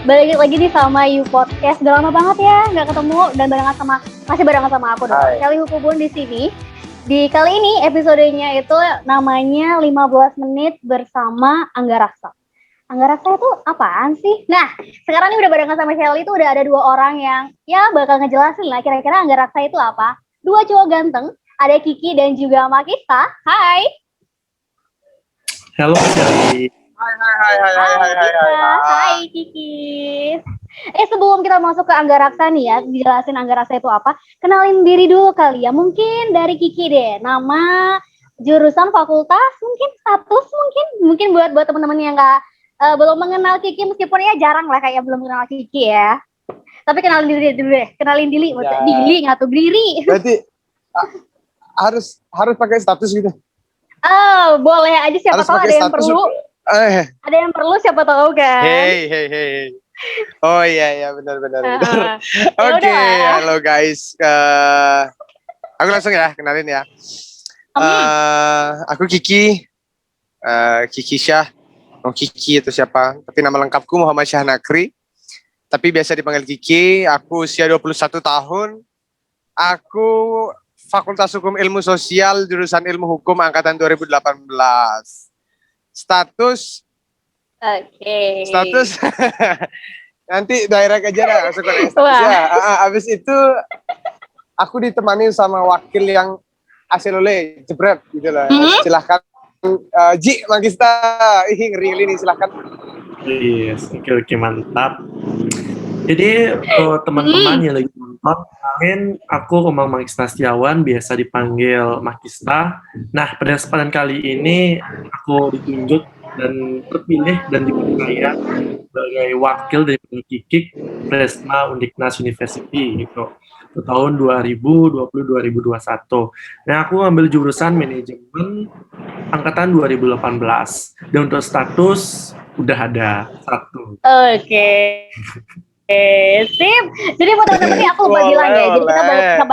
Balik lagi nih sama You Podcast. Udah lama banget ya nggak ketemu dan masih barengan sama aku dong. Kelly Hukubun di sini. Di kali ini episodenya itu namanya 15 menit bersama Angga Raksa. Angga Raksa itu apaan sih? Nah, sekarang ini udah barengan sama Kelly itu udah ada dua orang yang ya bakal ngejelasin lah kira-kira Angga Raksa itu apa. Dua cowok ganteng, ada Kiki dan juga Makista. Hai. Halo Kelly. Hai Kiki. Sebelum kita masuk ke Angga Raksa nih ya, dijelasin Angga Raksa itu apa, kenalin diri dulu kali ya. Mungkin dari Kiki deh, nama, jurusan, fakultas, mungkin status, mungkin buat teman-teman yang belum mengenal Kiki, meskipun ya jarang lah kayak belum mengenal Kiki ya. Tapi kenalin diri dulu deh, Dili nggak tuh diri. Berarti harus pakai status gitu. Oh, boleh aja, siapa tahu ada yang perlu. Ada yang perlu, siapa tahu kan. Hey. Oh iya benar. Oke, halo guys. Aku langsung ya kenalin ya. Aku Kiki. Kiki Syah. Mau Kiki itu siapa? Tapi nama lengkapku Muhammad Syah Nakri. Tapi biasa dipanggil Kiki. Aku usia 21 tahun. Aku Fakultas Hukum Ilmu Sosial, jurusan Ilmu Hukum angkatan 2018. Status nanti direct aja lah langsung ke status ya. Abis itu aku ditemani sama wakil yang asilole jebret gitu lah. Silahkan Ji Magista, ngeri nih, silahkan. Yes, oke mantap. Jadi teman-teman yang lagi nonton, kemarin aku Romang Magista Setiawan, biasa dipanggil Magista. Nah, pada kesempatan kali ini aku ditunjuk dan terpilih dan dipercaya sebagai wakil dari Kiki Presma Undiknas University gitu tahun 2020-2021. Nah, aku ambil jurusan manajemen angkatan 2018 dan untuk status udah ada satu. Oke. Sip. Jadi buat teman-teman ini aku lupa bilang ya. Jadi kita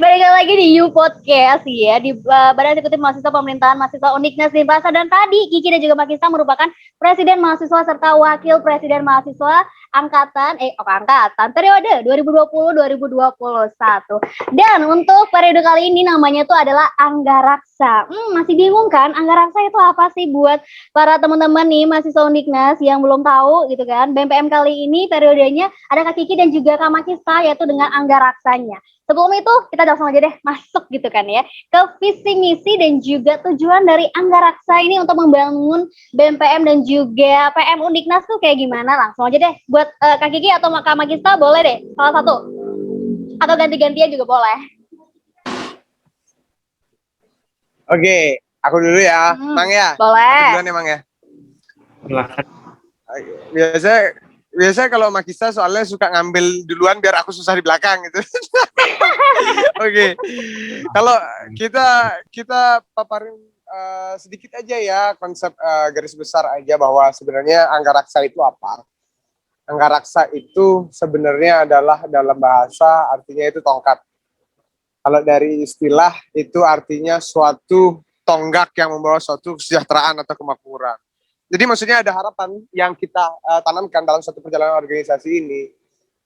balikan lagi di You Podcast ya, di Badan Eksekutif Mahasiswa Pemerintahan Mahasiswa Undiknas Denpasar. Dan tadi Kiki dan juga Makista merupakan Presiden Mahasiswa serta Wakil Presiden Mahasiswa angkatan periode 2020-2021. Dan untuk periode kali ini namanya itu adalah Angga Raksa. Masih bingung kan Angga Raksa itu apa sih buat para teman-teman nih mahasiswa Undiknas yang belum tahu gitu kan. BMPM kali ini periodenya ada Kak Kiki dan juga Kak Makista, yaitu dengan Angga Raksanya. Sebelum itu kita langsung aja deh masuk gitu kan ya ke visi misi dan juga tujuan dari Angga Raksa ini untuk membangun BMPM dan juga PM Undiknas tuh kayak gimana. Langsung aja deh buat Kak Kiki atau Kak Magista, boleh deh salah satu atau ganti-gantian juga boleh. Oke, aku dulu ya, Mang ya. Boleh. Aku duluan ya, Mang ya. Silahkan. Biasa kalau Magista soalnya suka ngambil duluan biar aku susah di belakang gitu. Oke. Kalau kita paparin sedikit aja ya konsep garis besar aja bahwa sebenarnya Angga Raksa itu apa. Angga Raksa itu sebenarnya adalah dalam bahasa artinya itu tongkat. Kalau dari istilah itu artinya suatu tonggak yang membawa suatu kesejahteraan atau kemakmuran. Jadi maksudnya ada harapan yang kita tanamkan dalam suatu perjalanan organisasi ini,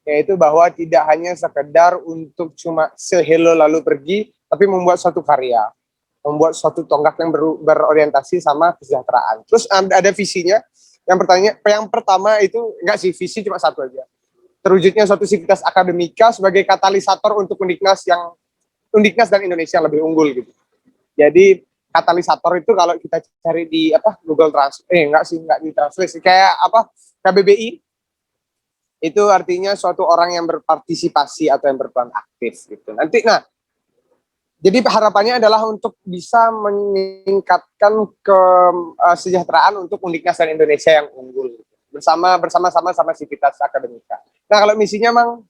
yaitu bahwa tidak hanya sekedar untuk cuma sehelo lalu pergi, tapi membuat suatu karya, membuat suatu tonggak yang berorientasi sama kesejahteraan. Terus ada visinya. Yang pertama itu enggak sih, visi cuma satu aja. Terwujudnya suatu sivitas akademika sebagai katalisator untuk Undiknas dan Indonesia yang lebih unggul gitu. Jadi katalisator itu kalau kita cari di Google Translate, enggak di translate, kayak KBBI itu artinya suatu orang yang berpartisipasi atau yang berperan aktif gitu. Jadi harapannya adalah untuk bisa meningkatkan kesejahteraan untuk Undiknas dan Indonesia yang unggul bersama-sama sama sivitas akademika. Nah, kalau misinya Mang,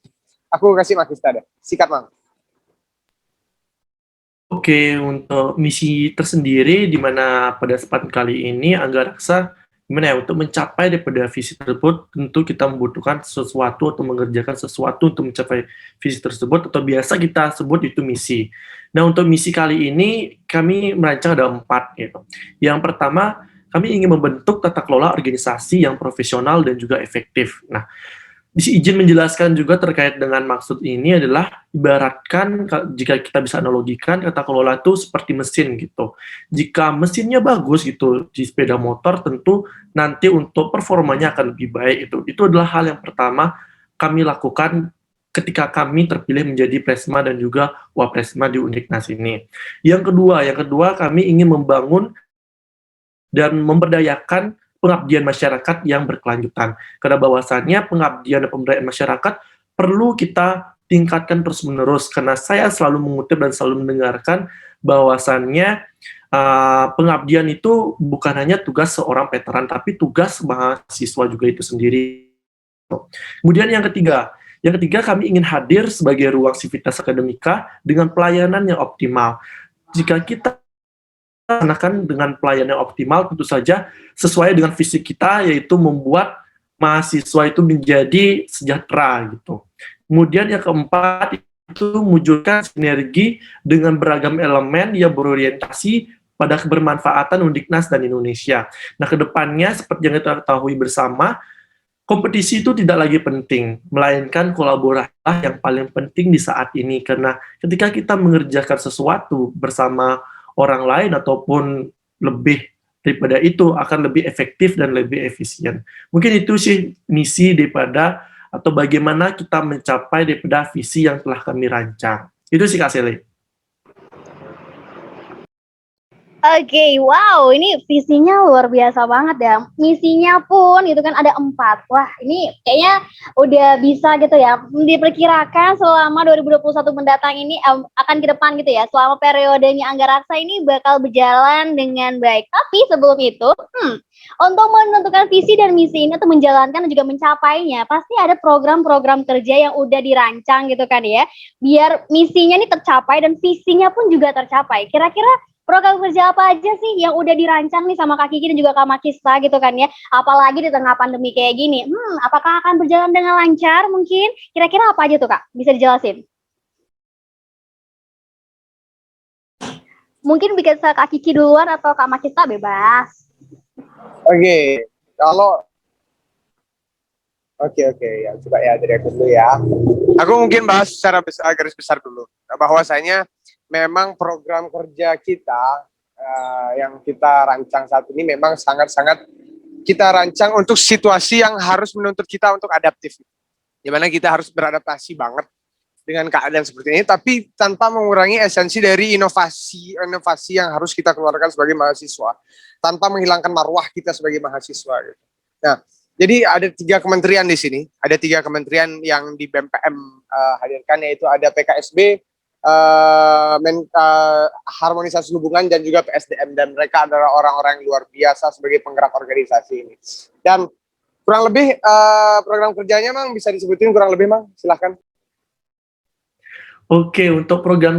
aku kasih Magista deh. Sikat Mang. Oke, untuk misi tersendiri di mana pada kesempatan kali ini Angga Raksa gimana ya, untuk mencapai daripada visi tersebut tentu kita membutuhkan sesuatu atau mengerjakan sesuatu untuk mencapai visi tersebut atau biasa kita sebut itu misi. Nah, untuk misi kali ini kami merancang ada 4 gitu. Yang pertama, kami ingin membentuk tata kelola organisasi yang profesional dan juga efektif. Nah, izin menjelaskan juga terkait dengan maksud ini adalah ibaratkan jika kita bisa analogikan tata kelola itu seperti mesin gitu. Jika mesinnya bagus gitu di sepeda motor, tentu nanti untuk performanya akan lebih baik itu. Itu adalah hal yang pertama kami lakukan ketika kami terpilih menjadi Presma dan juga Wapresma di Uniknas ini. Yang kedua kami ingin membangun dan memberdayakan pengabdian masyarakat yang berkelanjutan. Karena bahwasannya pengabdian dan pemberdayaan masyarakat perlu kita tingkatkan terus-menerus, karena saya selalu mengutip dan selalu mendengarkan bahwasannya pengabdian itu bukan hanya tugas seorang veteran, tapi tugas mahasiswa juga itu sendiri. Kemudian yang ketiga kami ingin hadir sebagai ruang sivitas akademika dengan pelayanan yang optimal. Jika kita laksanakan dengan pelayanan yang optimal, tentu saja sesuai dengan visi kita, yaitu membuat mahasiswa itu menjadi sejahtera gitu. Kemudian yang keempat itu mewujudkan sinergi dengan beragam elemen yang berorientasi pada kebermanfaatan Undiknas dan Indonesia. Nah, kedepannya seperti yang kita ketahui bersama, kompetisi itu tidak lagi penting, melainkan kolaborasi yang paling penting di saat ini. Karena ketika kita mengerjakan sesuatu bersama orang lain ataupun lebih daripada itu akan lebih efektif dan lebih efisien. Mungkin itu sih misi daripada atau bagaimana kita mencapai daripada visi yang telah kami rancang. Itu sih Kak Sele. Oke, wow, ini visinya luar biasa banget ya. Misinya pun itu kan ada 4. Wah, ini kayaknya udah bisa gitu ya. Diperkirakan selama 2021 mendatang ini akan ke depan gitu ya. Selama periodenya Anggaraksa ini bakal berjalan dengan baik. Tapi sebelum itu, untuk menentukan visi dan misi ini atau menjalankan dan juga mencapainya, pasti ada program-program kerja yang udah dirancang gitu kan ya. Biar misinya ini tercapai dan visinya pun juga tercapai. Kira-kira program kerja apa aja sih yang udah dirancang nih sama Kak Kiki dan juga Kak Makista gitu kan ya? Apalagi di tengah pandemi kayak gini. Apakah akan berjalan dengan lancar mungkin? Kira-kira apa aja tuh Kak? Bisa dijelasin? Mungkin bisa Kak Kiki duluan atau Kak Makista bebas. Oke, kalau Oke, ya coba ya dari aku dulu ya. Aku mungkin bahas secara garis besar dulu. Bahwasanya memang program kerja kita yang kita rancang saat ini memang sangat-sangat kita rancang untuk situasi yang harus menuntut kita untuk adaptif. Di mana kita harus beradaptasi banget dengan keadaan seperti ini, tapi tanpa mengurangi esensi dari inovasi yang harus kita keluarkan sebagai mahasiswa, tanpa menghilangkan marwah kita sebagai mahasiswa. Gitu. Nah, jadi ada 3 kementerian di sini, ada 3 kementerian yang di BMPM hadirkan, yaitu ada PKSB, Harmonisasi Hubungan, dan juga PSDM, dan mereka adalah orang-orang yang luar biasa sebagai penggerak organisasi ini. Dan kurang lebih program kerjanya Mang bisa disebutin kurang lebih Mang, silahkan. Oke, untuk program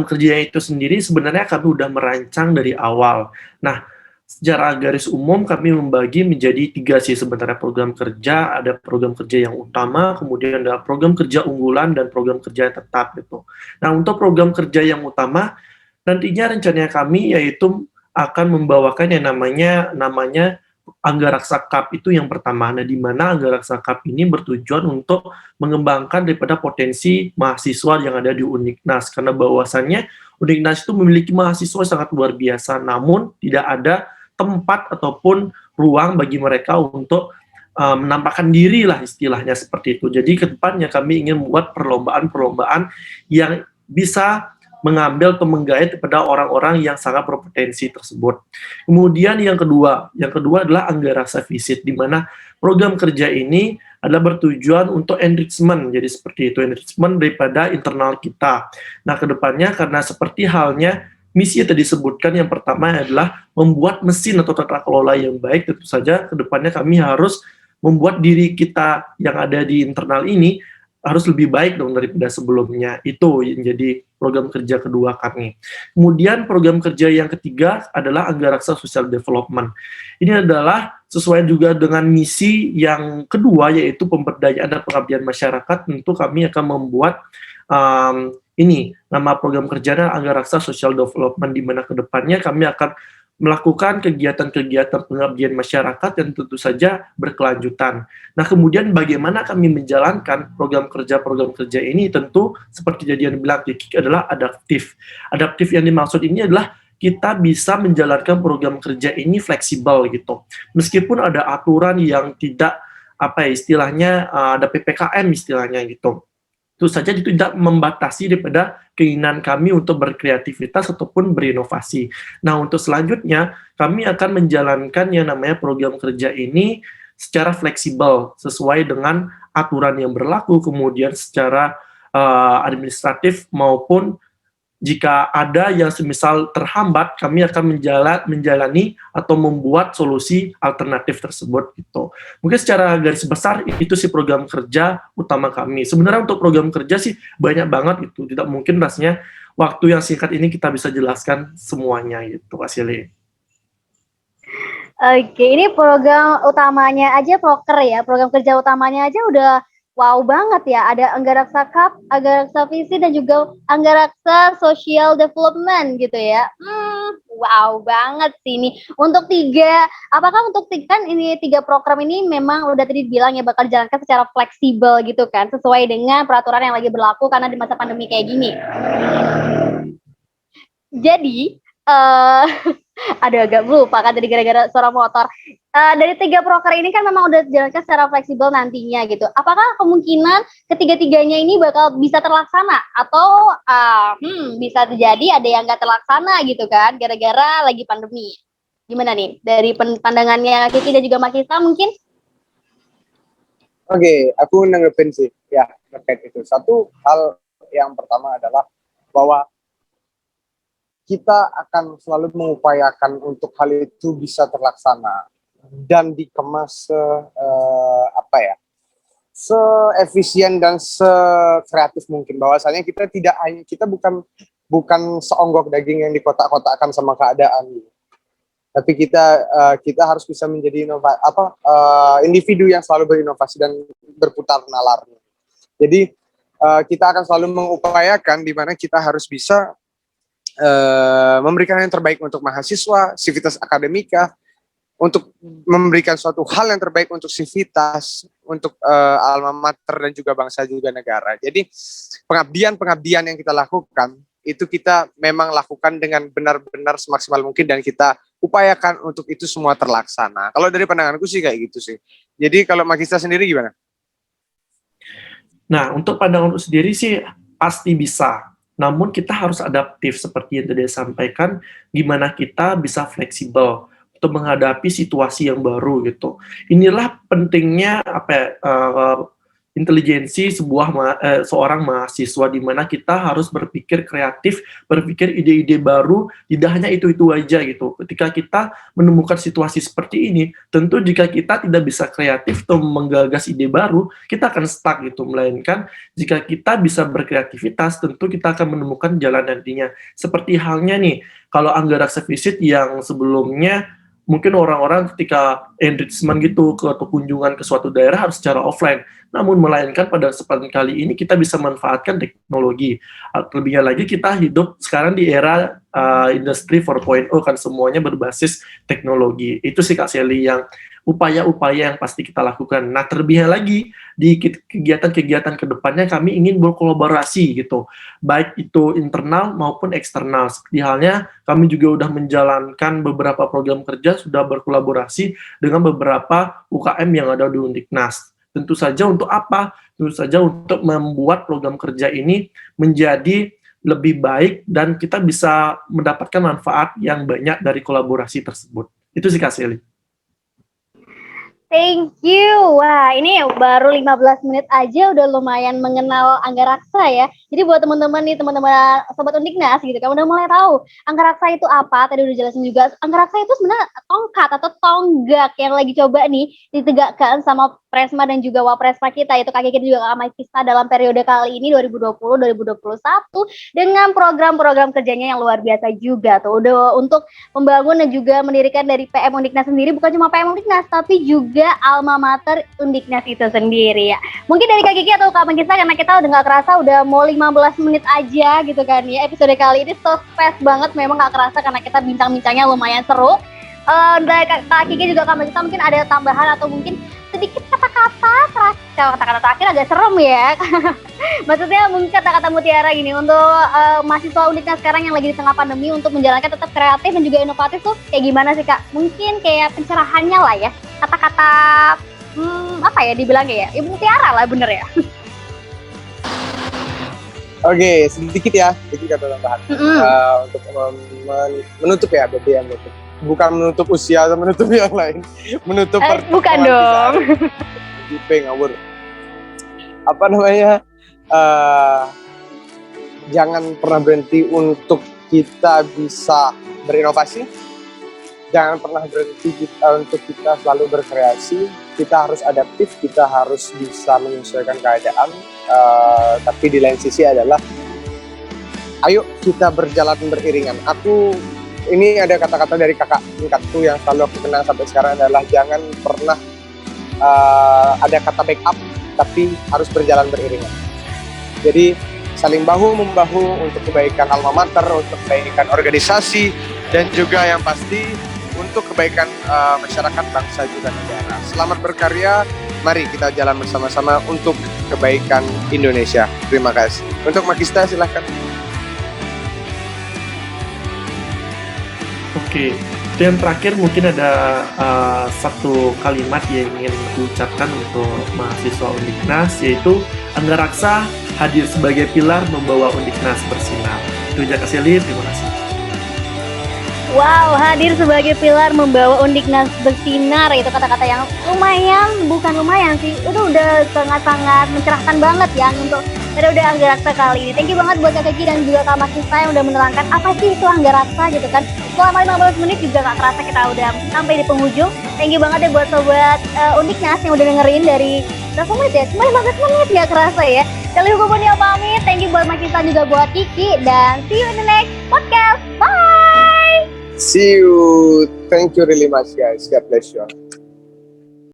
kerja itu sendiri sebenarnya kami udah merancang dari awal. Nah, secara garis umum kami membagi menjadi 3 sih sebenarnya program kerja. Ada program kerja yang utama, kemudian ada program kerja unggulan dan program kerja yang tetap gitu. Nah, untuk program kerja yang utama nantinya rencananya kami yaitu akan membawakan yang namanya Anggaraksa Cup itu yang pertama. Nah, di mana Anggaraksa Cup ini bertujuan untuk mengembangkan daripada potensi mahasiswa yang ada di Uniknas, karena bahwasannya Uniknas itu memiliki mahasiswa sangat luar biasa, namun tidak ada tempat ataupun ruang bagi mereka untuk menampakkan diri lah istilahnya seperti itu. Jadi ke depannya kami ingin membuat perlombaan-perlombaan yang bisa mengambil atau menggait kepada orang-orang yang sangat berpotensi tersebut. Kemudian yang kedua adalah Anggaraksa Visit, di mana program kerja ini adalah bertujuan untuk enrichment, jadi seperti itu, enrichment daripada internal kita. Nah, kedepannya karena seperti halnya misi yang tadi disebutkan, yang pertama adalah membuat mesin atau tata kelola yang baik, tentu saja kedepannya kami harus membuat diri kita yang ada di internal ini harus lebih baik dong daripada sebelumnya. Itu yang jadi program kerja kedua kami. Kemudian program kerja yang ketiga adalah Anggaraksa Social Development. Ini adalah sesuai juga dengan misi yang kedua, yaitu pemberdayaan dan pengabdian masyarakat. Tentu kami akan membuat ini nama program kerjanya Anggaraksa Social Development, di mana kedepannya kami akan melakukan kegiatan-kegiatan pengabdian masyarakat yang tentu saja berkelanjutan. Nah, kemudian bagaimana kami menjalankan program kerja ini tentu seperti jadian bilang Kiki adalah adaptif. Adaptif yang dimaksud ini adalah kita bisa menjalankan program kerja ini fleksibel gitu. Meskipun ada aturan yang tidak istilahnya ada PPKM istilahnya gitu. Itu saja itu tidak membatasi daripada keinginan kami untuk berkreativitas ataupun berinovasi. Nah, untuk selanjutnya kami akan menjalankan yang namanya program kerja ini secara fleksibel sesuai dengan aturan yang berlaku, kemudian secara administratif maupun jika ada yang semisal terhambat, kami akan menjalani atau membuat solusi alternatif tersebut gitu. Mungkin secara garis besar itu sih program kerja utama kami. Sebenarnya untuk program kerja sih banyak banget gitu. Tidak mungkin rasanya waktu yang singkat ini kita bisa jelaskan semuanya gitu, Kak Silly. Oke, ini program utamanya aja proker ya, program kerja utamanya aja udah wow banget ya. Ada Anggaraksa Cup, Anggaraksa Visi, dan juga Anggaraksa Social Development gitu ya. Wow banget sih ini. Untuk kan ini 3 program ini memang udah tadi bilang ya bakal dijalankan secara fleksibel gitu kan, sesuai dengan peraturan yang lagi berlaku karena di masa pandemi kayak gini. Jadi, ada agak lupa kan tadi gara-gara suara motor. Dari 3 proker ini kan memang udah dijalankan secara fleksibel nantinya gitu. Apakah kemungkinan ketiga-tiganya ini bakal bisa terlaksana atau bisa terjadi ada yang nggak terlaksana gitu kan gara-gara lagi pandemi? Gimana nih dari pandangannya Kiki dan juga Makisa mungkin? Oke, aku nanggepin sih ya terkait itu. Satu hal yang pertama adalah bahwa kita akan selalu mengupayakan untuk hal itu bisa terlaksana dan dikemas seefisien dan sekreatif mungkin. Bahwasanya kita bukan seonggok daging yang dikotak-kotakkan sama keadaan, tapi kita harus bisa menjadi individu yang selalu berinovasi dan berputar nalarnya. Jadi kita akan selalu mengupayakan di mana kita harus bisa memberikan yang terbaik untuk mahasiswa, sivitas akademika, untuk memberikan suatu hal yang terbaik untuk sivitas, untuk alma mater dan juga bangsa juga negara. Jadi pengabdian yang kita lakukan itu kita memang lakukan dengan benar-benar semaksimal mungkin dan kita upayakan untuk itu semua terlaksana. Kalau dari pandanganku sih kayak gitu sih. Jadi kalau Magista sendiri gimana? Nah, untuk pandanganku sendiri sih pasti bisa. Namun kita harus adaptif seperti yang tadi saya sampaikan, gimana kita bisa fleksibel untuk menghadapi situasi yang baru gitu. Inilah pentingnya intelijensi seorang mahasiswa, di mana kita harus berpikir kreatif, berpikir ide-ide baru, tidak hanya itu-itu aja gitu. Ketika kita menemukan situasi seperti ini, tentu jika kita tidak bisa kreatif atau menggagas ide baru, kita akan stuck gitu. Melainkan jika kita bisa berkreativitas, tentu kita akan menemukan jalan nantinya. Seperti halnya nih, kalau Anggaraksa Visit yang sebelumnya mungkin orang-orang ketika enrichment gitu atau kunjungan ke suatu daerah harus secara offline, namun melainkan pada kesempatan kali ini kita bisa manfaatkan teknologi. Lebihnya lagi kita hidup sekarang di era industri 4.0 kan, semuanya berbasis teknologi. Itu sih Kak Sally yang upaya-upaya yang pasti kita lakukan. Nah, terlebihnya lagi di kegiatan-kegiatan kedepannya kami ingin berkolaborasi gitu, baik itu internal maupun eksternal. Seperti halnya kami juga sudah menjalankan beberapa program kerja, sudah berkolaborasi dengan beberapa UKM yang ada di Undiknas. Tentu saja untuk apa? Tentu saja untuk membuat program kerja ini menjadi lebih baik dan kita bisa mendapatkan manfaat yang banyak dari kolaborasi tersebut. Itu sih Kak Sally. Thank you. Wah, ini baru 15 menit aja udah lumayan mengenal Anggaraksa ya. Jadi buat teman-teman nih, teman-teman Sobat Undiknas gitu kan, udah mulai tahu Anggaraksa itu apa. Tadi udah jelasin juga, Anggaraksa itu sebenarnya tongkat atau tonggak yang lagi coba nih ditegakkan sama Presma dan juga Wapresma kita, yaitu Kak Kiki dan juga Kak Makisa dalam periode kali ini 2020-2021 dengan program-program kerjanya yang luar biasa juga tuh. Udah untuk membangun dan juga mendirikan dari PM Undiknas sendiri, bukan cuma PM Undiknas tapi juga alma mater Undiknas itu sendiri ya. Mungkin dari Kak Kiki atau Kak Magisa, karena kita udah nggak kerasa udah mau 15 menit aja gitu kan ya. Episode kali ini so fast banget, memang nggak kerasa karena kita bincang-bincangnya lumayan seru. Dari Kak Kiki juga Kak Magisa mungkin ada tambahan atau mungkin sedikit kata-kata terakhir agak serem ya. Maksudnya mungkin kata-kata mutiara gini untuk mahasiswa Uniknas sekarang yang lagi di tengah pandemi untuk menjalankan tetap kreatif dan juga inovatif tuh kayak gimana sih Kak? Mungkin kayak pencerahannya lah ya, kata-kata apa ya dibilangnya ya, Ibu Mutiara lah bener ya. Oke, sedikit kata tambahan untuk menutup ya, berarti ya menutup. Bukan menutup usia atau menutup yang lain, menutup bukan dong. Ngawur. Apa namanya? Jangan pernah berhenti untuk kita bisa berinovasi. Jangan pernah berhenti untuk kita selalu berkreasi. Kita harus adaptif, kita harus bisa menyesuaikan keadaan. Tapi di lain sisi adalah, ayo kita berjalan beriringan. Ini ada kata-kata dari kakak tingkatku yang selalu aku kenang sampai sekarang adalah jangan pernah ada kata backup, tapi harus berjalan beriringan. Jadi saling bahu-membahu untuk kebaikan alma mater, untuk kebaikan organisasi, dan juga yang pasti untuk kebaikan masyarakat, bangsa, juga negara. Selamat berkarya, mari kita jalan bersama-sama untuk kebaikan Indonesia. Terima kasih. Untuk Magista silahkan. Oke, dan terakhir mungkin ada satu kalimat yang ingin diucapkan untuk mahasiswa Uniknas, yaitu Anggaraksa hadir sebagai pilar membawa Uniknas bersinar. Itu aja Kak Selly, terima kasih. Wow, hadir sebagai pilar membawa Uniknas bersinar, itu kata-kata yang bukan lumayan sih, itu udah sangat-sangat mencerahkan banget ya untuk periode Anggaraksa kali ini. Thank you banget buat Kak Kiki dan juga Kak Magisa yang udah menerangkan apa sih itu Anggaraksa gitu kan. Selama 15 menit juga gak kerasa kita udah sampai di penghujung. Thank you banget ya buat sobat Uniknas yang udah dengerin dari berapa menit ya? Cuma 15 menit gak kerasa ya. Kali hukum Punia pamit, thank you buat Magisa juga buat Kiki, dan see you in the next podcast. Bye! See you. Thank you really much guys. God bless you.